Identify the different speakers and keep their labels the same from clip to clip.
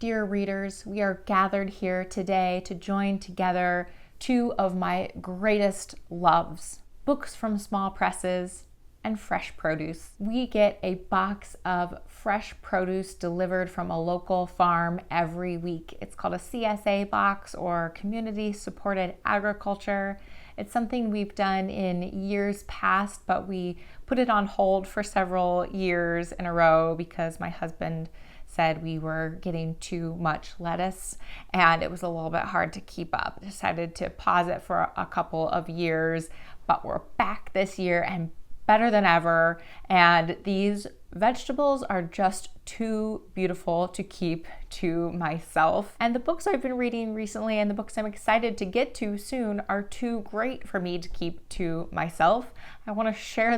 Speaker 1: Dear readers, we are gathered here today to join together two of my greatest loves, books from small presses and fresh produce. We get a box of fresh produce delivered from a local farm every week. It's called a CSA box, or Community Supported Agriculture. It's something we've done in years past, but we put it on hold for several years in a row because my husband said we were getting too much lettuce and it was a little bit hard to keep up. Decided to pause it for a couple of years, but we're back this year and better than ever. And these vegetables are just too beautiful to keep to myself. And the books I've been reading recently and the books I'm excited to get to soon are too great for me to keep to myself. I want to share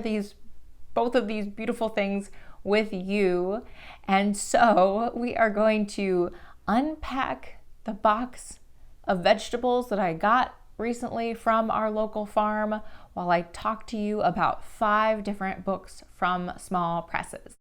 Speaker 1: both of these beautiful things with you. And so we are going to unpack the box of vegetables that I got recently from our local farm while I talk to you about 5 different books from small presses.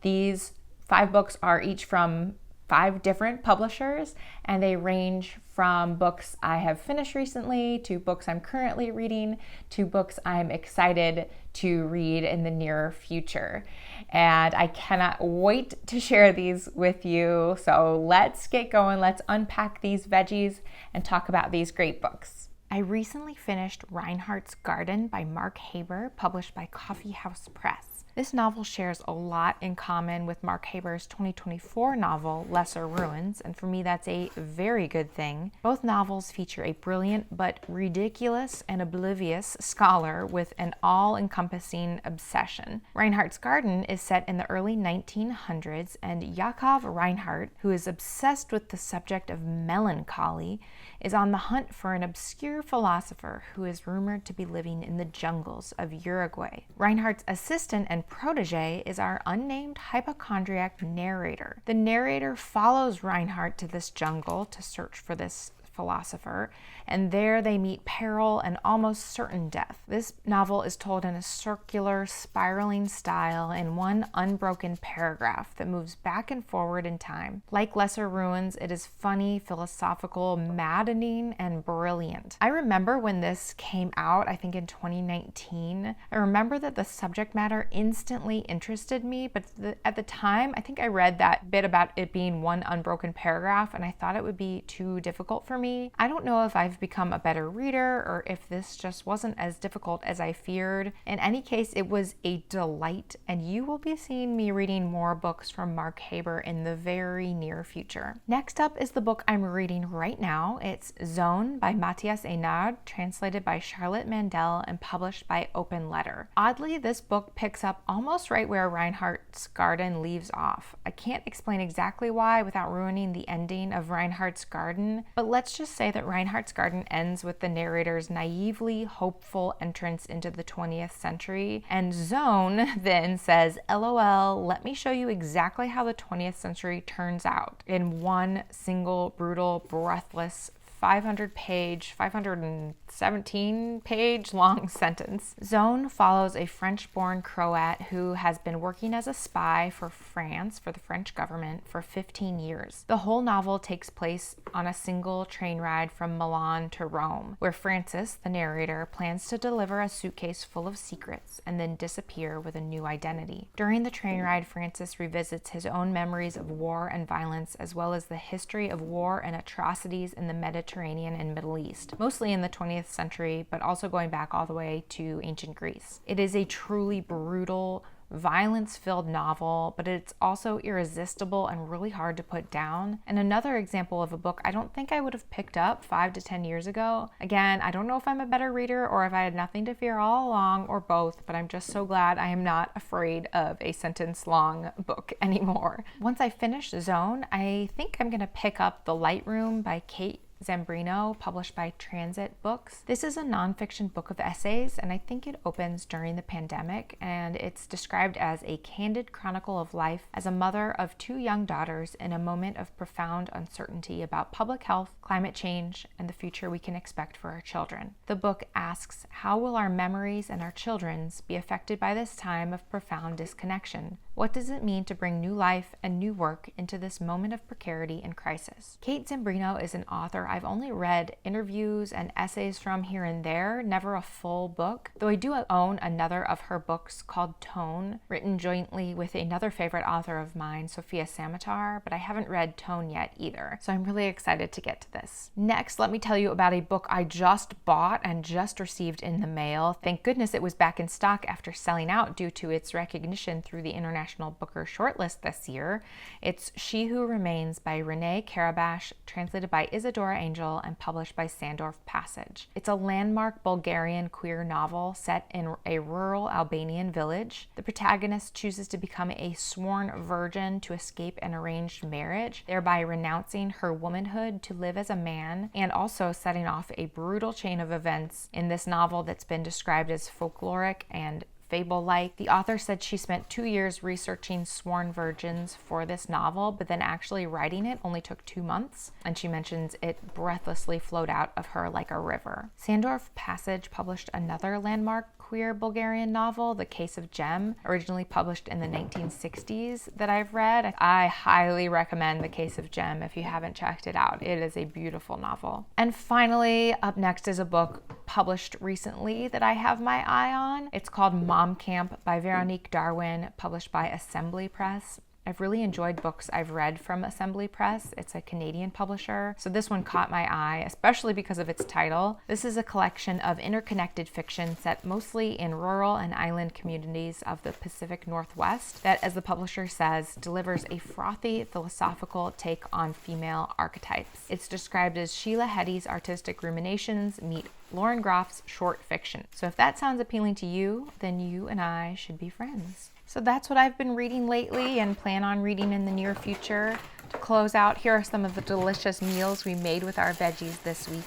Speaker 1: These 5 books are each from 5 different publishers, and they range from books I have finished recently to books I'm currently reading to books I'm excited to read in the near future. And I cannot wait to share these with you. So let's get going. Let's unpack these veggies and talk about these great books. I recently finished Reinhardt's Garden by Mark Haber, published by Coffee House Press. This novel shares a lot in common with Mark Haber's 2024 novel, Lesser Ruins, and for me that's a very good thing. Both novels feature a brilliant but ridiculous and oblivious scholar with an all-encompassing obsession. Reinhardt's Garden is set in the early 1900s, and Yakov Reinhardt, who is obsessed with the subject of melancholy, is on the hunt for an obscure philosopher who is rumored to be living in the jungles of Uruguay. Reinhardt's assistant and protege is our unnamed hypochondriac narrator. The narrator follows Reinhardt to this jungle to search for this philosopher, and there they meet peril and almost certain death. This novel is told in a circular, spiraling style in one unbroken paragraph that moves back and forward in time. Like Lesser Ruins, it is funny, philosophical, maddening, and brilliant. I remember when this came out, I think in 2019, I remember that the subject matter instantly interested me, but at the time, I think I read that bit about it being one unbroken paragraph, and I thought it would be too difficult for me. I don't know if I've become a better reader or if this just wasn't as difficult as I feared. In any case, it was a delight, and you will be seeing me reading more books from Mark Haber in the very near future. Next up is the book I'm reading right now. It's Zone by Matthias Eynard, translated by Charlotte Mandel and published by Open Letter. Oddly, this book picks up almost right where Reinhardt's Garden leaves off. I can't explain exactly why without ruining the ending of Reinhardt's Garden, but let's just say that Reinhardt's Garden ends with the narrator's naively hopeful entrance into the 20th century, and Zone then says, LOL, let me show you exactly how the 20th century turns out, in one single, brutal, breathless, 517-page long sentence. Zone follows a French-born Croat who has been working as a spy for France, for the French government, for 15 years. The whole novel takes place on a single train ride from Milan to Rome, where Francis, the narrator, plans to deliver a suitcase full of secrets and then disappear with a new identity. During the train ride, Francis revisits his own memories of war and violence, as well as the history of war and atrocities in the Mediterranean and Middle East, mostly in the 20th century, but also going back all the way to ancient Greece. It is a truly brutal, violence-filled novel, but it's also irresistible and really hard to put down. And another example of a book I don't think I would have picked up 5 to 10 years ago. Again, I don't know if I'm a better reader or if I had nothing to fear all along or both, but I'm just so glad I am not afraid of a sentence-long book anymore. Once I finish Zone, I think I'm going to pick up The Lightroom by Kate Zambrino, published by Transit Books. This is a nonfiction book of essays, and I think it opens during the pandemic, and it's described as a candid chronicle of life as a mother of 2 young daughters in a moment of profound uncertainty about public health, climate change, and the future we can expect for our children. The book asks, how will our memories and our children's be affected by this time of profound disconnection? What does it mean to bring new life and new work into this moment of precarity and crisis? Kate Zambrino is an author I've only read interviews and essays from here and there, never a full book, though I do own another of her books called Tone, written jointly with another favorite author of mine, Sophia Samatar, but I haven't read Tone yet either, so I'm really excited to get to this. Next, let me tell you about a book I just bought and just received in the mail. Thank goodness it was back in stock after selling out due to its recognition through the International Booker shortlist this year. It's She Who Remains by Renee Karabash, translated by Isadora Angel and published by Sandorf Passage. It's a landmark Bulgarian queer novel set in a rural Albanian village. The protagonist chooses to become a sworn virgin to escape an arranged marriage, thereby renouncing her womanhood to live as a man, and also setting off a brutal chain of events in this novel that's been described as folkloric and fable-like. The author said she spent 2 years researching sworn virgins for this novel, but then actually writing it only took 2 months, and she mentions it breathlessly flowed out of her like a river. Sandorf Passage published another landmark queer Bulgarian novel, The Case of Jem, originally published in the 1960s, that I've read. I highly recommend The Case of Jem if you haven't checked it out. It is a beautiful novel. And finally, up next is a book published recently that I have my eye on. It's called Mom Camp by Veronique Darwin, published by Assembly Press. I've really enjoyed books I've read from Assembly Press. It's a Canadian publisher, so this one caught my eye, especially because of its title. This is a collection of interconnected fiction set mostly in rural and island communities of the Pacific Northwest that, as the publisher says, delivers a frothy philosophical take on female archetypes. It's described as Sheila Heti's artistic ruminations meet Lauren Groff's short fiction. So if that sounds appealing to you, then you and I should be friends. So that's what I've been reading lately and plan on reading in the near future. To close out, here are some of the delicious meals we made with our veggies this week.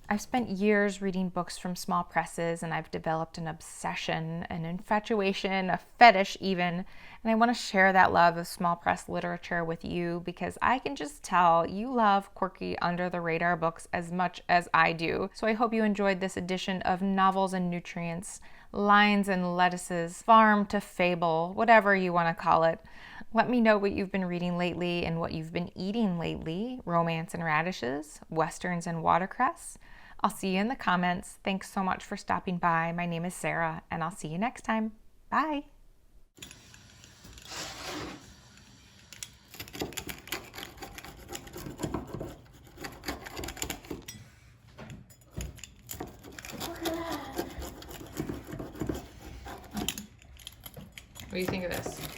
Speaker 1: I've spent years reading books from small presses, and I've developed an obsession, an infatuation, a fetish even, and I want to share that love of small press literature with you because I can just tell you love quirky, under-the-radar books as much as I do. So I hope you enjoyed this edition of Novels and Nutrients, Lines and Lettuces, Farm to Fable, whatever you want to call it. Let me know what you've been reading lately and what you've been eating lately. Romance and radishes, westerns and watercress. I'll see you in the comments. Thanks so much for stopping by. My name is Sarah, and I'll see you next time. Bye. What do you think of this?